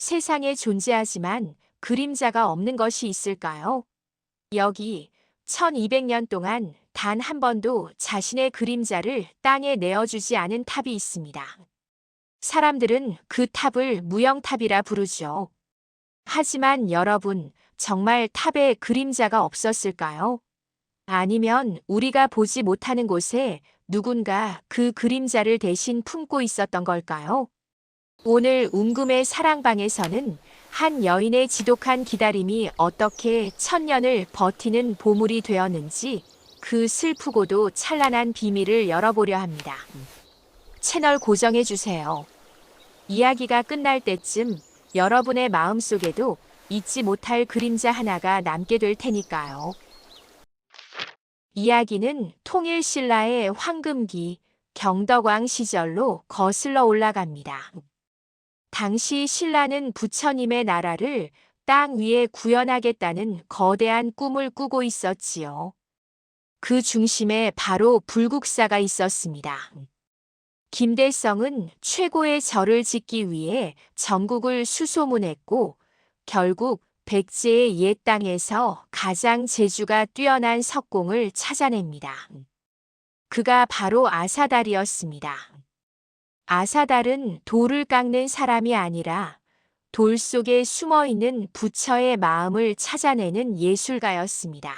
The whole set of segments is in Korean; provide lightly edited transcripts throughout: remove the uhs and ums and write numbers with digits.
세상에 존재하지만 그림자가 없는 것이 있을까요? 여기 1200년 동안 단 한 번도 자신의 그림자를 땅에 내어주지 않은 탑이 있습니다. 사람들은 그 탑을 무영탑이라 부르죠. 하지만 여러분, 정말 탑에 그림자가 없었을까요? 아니면 우리가 보지 못하는 곳에 누군가 그 그림자를 대신 품고 있었던 걸까요? 오늘 웅금의 사랑방에서는 한 여인의 지독한 기다림이 어떻게 천년을 버티는 보물이 되었는지 그 슬프고도 찬란한 비밀을 열어보려 합니다. 채널 고정해주세요. 이야기가 끝날 때쯤 여러분의 마음속에도 잊지 못할 그림자 하나가 남게 될 테니까요. 이야기는 통일신라의 황금기, 경덕왕 시절로 거슬러 올라갑니다. 당시 신라는 부처님의 나라를 땅 위에 구현하겠다는 거대한 꿈을 꾸고 있었지요. 그 중심에 바로 불국사가 있었습니다. 김대성은 최고의 절을 짓기 위해 전국을 수소문했고 결국 백제의 옛 땅에서 가장 재주가 뛰어난 석공을 찾아냅니다. 그가 바로 아사달이었습니다. 아사달은 돌을 깎는 사람이 아니라 돌 속에 숨어있는 부처의 마음을 찾아내는 예술가였습니다.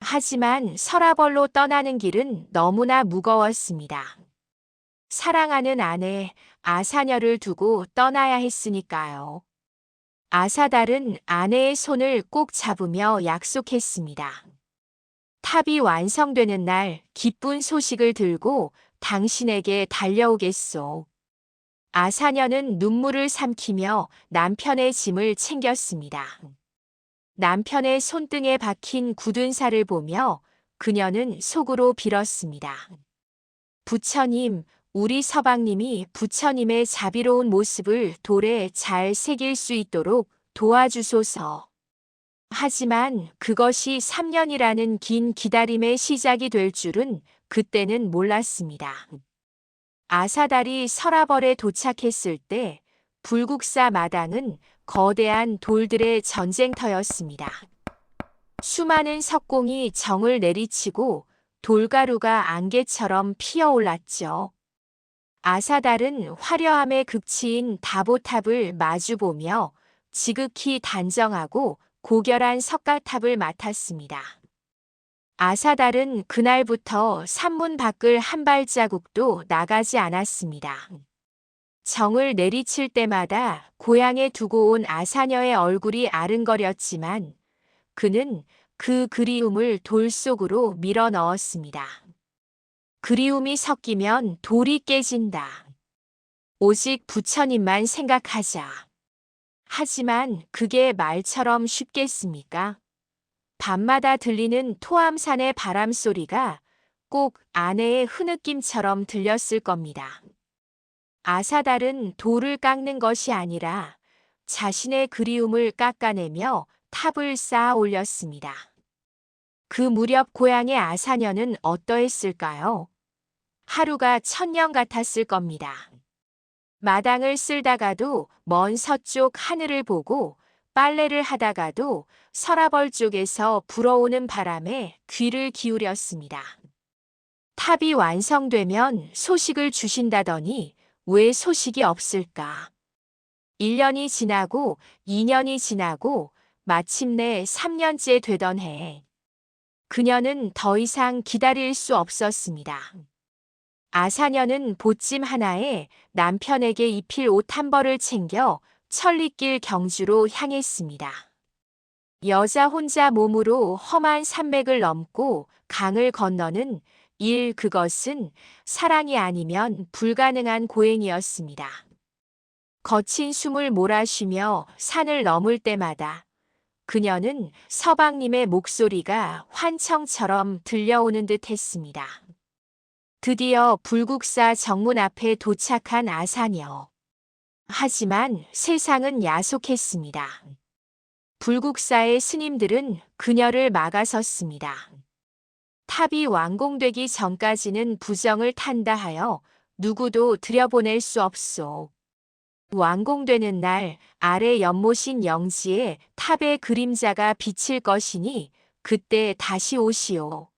하지만 서라벌로 떠나는 길은 너무나 무거웠습니다. 사랑하는 아내 아사녀를 두고 떠나야 했으니까요. 아사달은 아내의 손을 꼭 잡으며 약속했습니다. 탑이 완성되는 날 기쁜 소식을 들고 당신에게 달려오겠소. 아사녀는 눈물을 삼키며 남편의 짐을 챙겼습니다. 남편의 손등에 박힌 굳은 살을 보며 그녀는 속으로 빌었습니다. 부처님, 우리 서방님이 부처님의 자비로운 모습을 돌에 잘 새길 수 있도록 도와주소서. 하지만 그것이 3년이라는 긴 기다림의 시작이 될 줄은 그때는 몰랐습니다. 아사달이 서라벌에 도착했을 때 불국사 마당은 거대한 돌들의 전쟁터였습니다. 수많은 석공이 정을 내리치고 돌가루가 안개처럼 피어올랐죠. 아사달은 화려함의 극치인 다보탑을 마주보며 지극히 단정하고 고결한 석가탑을 맡았습니다. 아사달은 그날부터 산문 밖을 한 발자국도 나가지 않았습니다. 정을 내리칠 때마다 고향에 두고 온 아사녀의 얼굴이 아른거렸지만 그는 그 그리움을 돌 속으로 밀어 넣었습니다. 그리움이 섞이면 돌이 깨진다. 오직 부처님만 생각하자. 하지만 그게 말처럼 쉽겠습니까? 밤마다 들리는 토암산의 바람소리가 꼭 아내의 흐느낌처럼 들렸을 겁니다. 아사달은 돌을 깎는 것이 아니라 자신의 그리움을 깎아내며 탑을 쌓아 올렸습니다. 그 무렵 고향의 아사녀는 어떠했을까요? 하루가 천년 같았을 겁니다. 마당을 쓸다가도 먼 서쪽 하늘을 보고 빨래를 하다가도 서라벌 쪽에서 불어오는 바람에 귀를 기울였습니다. 탑이 완성되면 소식을 주신다더니 왜 소식이 없을까? 1년이 지나고 2년이 지나고 마침내 3년째 되던 해. 그녀는 더 이상 기다릴 수 없었습니다. 아사녀는 보찜 하나에 남편에게 입힐 옷 한 벌을 챙겨 천리길 경주로 향했습니다. 여자 혼자 몸으로 험한 산맥을 넘고 강을 건너는 일, 그것은 사랑이 아니면 불가능한 고행이었습니다. 거친 숨을 몰아쉬며 산을 넘을 때마다 그녀는 서방님의 목소리가 환청처럼 들려오는 듯 했습니다. 드디어 불국사 정문 앞에 도착한 아사녀. 하지만 세상은 야속했습니다. 불국사의 스님들은 그녀를 막아섰습니다. 탑이 완공되기 전까지는 부정을 탄다 하여 누구도 들여보낼 수 없소. 완공되는 날 아래 연못인 영지에 탑의 그림자가 비칠 것이니 그때 다시 오시오.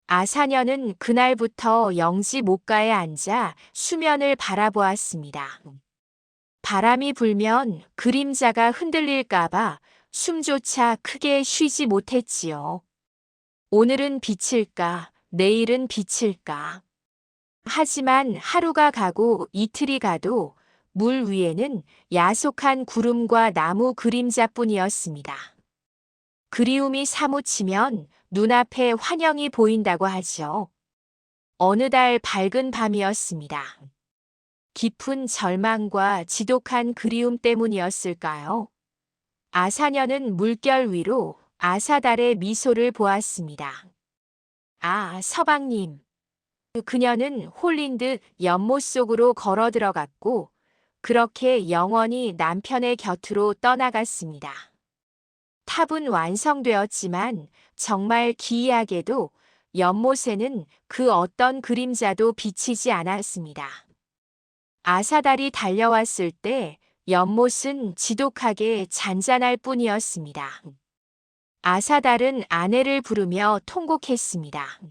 아사녀는 그날부터 영지 목가에 앉아 수면을 바라보았습니다. 바람이 불면 그림자가 흔들릴까봐 숨조차 크게 쉬지 못했지요. 오늘은 비칠까, 내일은 비칠까. 하지만 하루가 가고 이틀이 가도 물 위에는 야속한 구름과 나무 그림자뿐이었습니다. 그리움이 사무치면 눈앞에 환영이 보인다고 하죠. 어느 달 밝은 밤이었습니다. 깊은 절망과 지독한 그리움 때문이었을까요? 아사녀는 물결 위로 아사달의 미소를 보았습니다. 아, 서방님. 그녀는 홀린 듯 연못 속으로 걸어 들어갔고 그렇게 영원히 남편의 곁으로 떠나갔습니다. 탑은 완성되었지만 정말 기이하게도 연못에는 그 어떤 그림자도 비치지 않았습니다. 아사달이 달려왔을 때 연못은 지독하게 잔잔할 뿐이었습니다. 아사달은 아내를 부르며 통곡했습니다.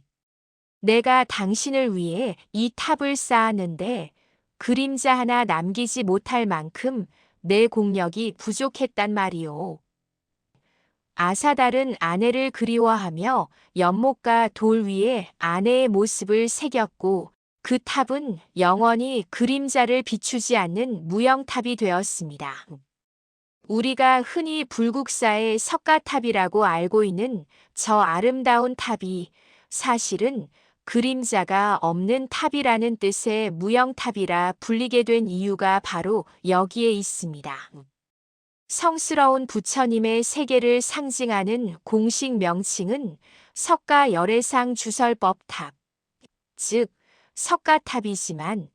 내가 당신을 위해 이 탑을 쌓았는데 그림자 하나 남기지 못할 만큼 내 공력이 부족했단 말이오. 아사달은 아내를 그리워하며 연못과 돌 위에 아내의 모습을 새겼고 그 탑은 영원히 그림자를 비추지 않는 무영탑이 되었습니다. 우리가 흔히 불국사의 석가탑이라고 알고 있는 저 아름다운 탑이 사실은 그림자가 없는 탑이라는 뜻의 무영탑이라 불리게 된 이유가 바로 여기에 있습니다. 성스러운 부처님의 세계를 상징하는 공식 명칭은 석가열애상 주설법탑, 즉 석가탑이지만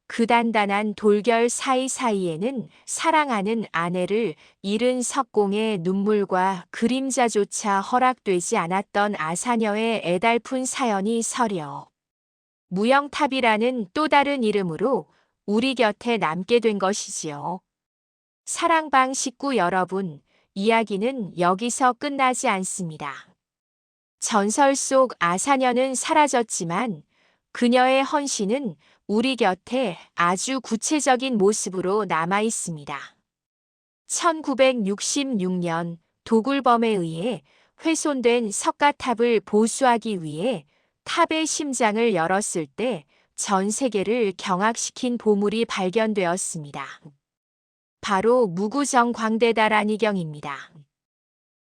그 단단한 돌결 사이사이에는 사랑하는 아내를 잃은 석공의 눈물과 그림자조차 허락되지 않았던 아사녀의 애달픈 사연이 서려 무영탑이라는 또 다른 이름으로 우리 곁에 남게 된 것이지요. 사랑방 식구 여러분, 이야기는 여기서 끝나지 않습니다. 전설 속 아사녀는 사라졌지만 그녀의 헌신은 우리 곁에 아주 구체적인 모습으로 남아 있습니다. 1966년 도굴범에 의해 훼손된 석가탑을 보수하기 위해 탑의 심장을 열었을 때 전 세계를 경악시킨 보물이 발견되었습니다. 바로 무구정광대달 안희경입니다.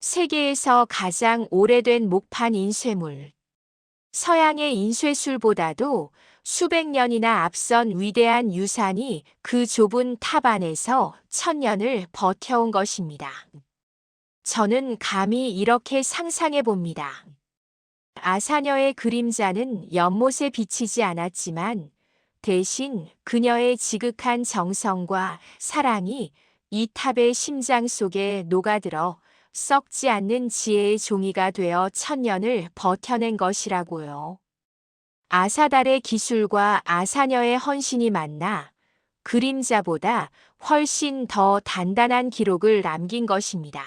세계에서 가장 오래된 목판 인쇄물. 서양의 인쇄술보다도 수백 년이나 앞선 위대한 유산이 그 좁은 탑 안에서 1000년을 버텨온 것입니다. 저는 감히 이렇게 상상해 봅니다. 아사녀의 그림자는 연못에 비치지 않았지만 대신 그녀의 지극한 정성과 사랑이 이 탑의 심장 속에 녹아들어 썩지 않는 지혜의 종이가 되어 1000년을 버텨낸 것이라고요. 아사달의 기술과 아사녀의 헌신이 만나 그림자보다 훨씬 더 단단한 기록을 남긴 것입니다.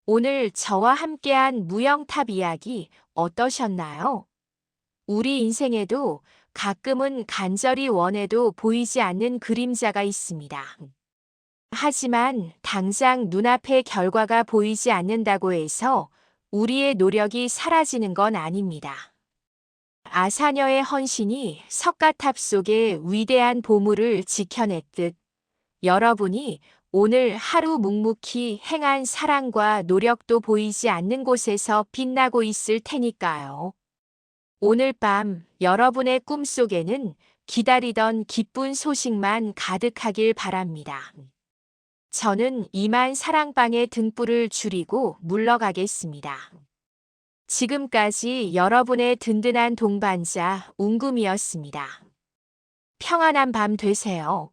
오늘 저와 함께한 무영탑 이야기 어떠셨나요? 우리 인생에도 가끔은 간절히 원해도 보이지 않는 그림자가 있습니다. 하지만 당장 눈앞의 결과가 보이지 않는다고 해서 우리의 노력이 사라지는 건 아닙니다. 아사녀의 헌신이 석가탑 속의 위대한 보물을 지켜냈듯 여러분이 오늘 하루 묵묵히 행한 사랑과 노력도 보이지 않는 곳에서 빛나고 있을 테니까요. 오늘 밤 여러분의 꿈속에는 기다리던 기쁜 소식만 가득하길 바랍니다. 저는 이만 사랑방의 등불을 줄이고 물러가겠습니다. 지금까지 여러분의 든든한 동반자 웅금이었습니다. 평안한 밤 되세요.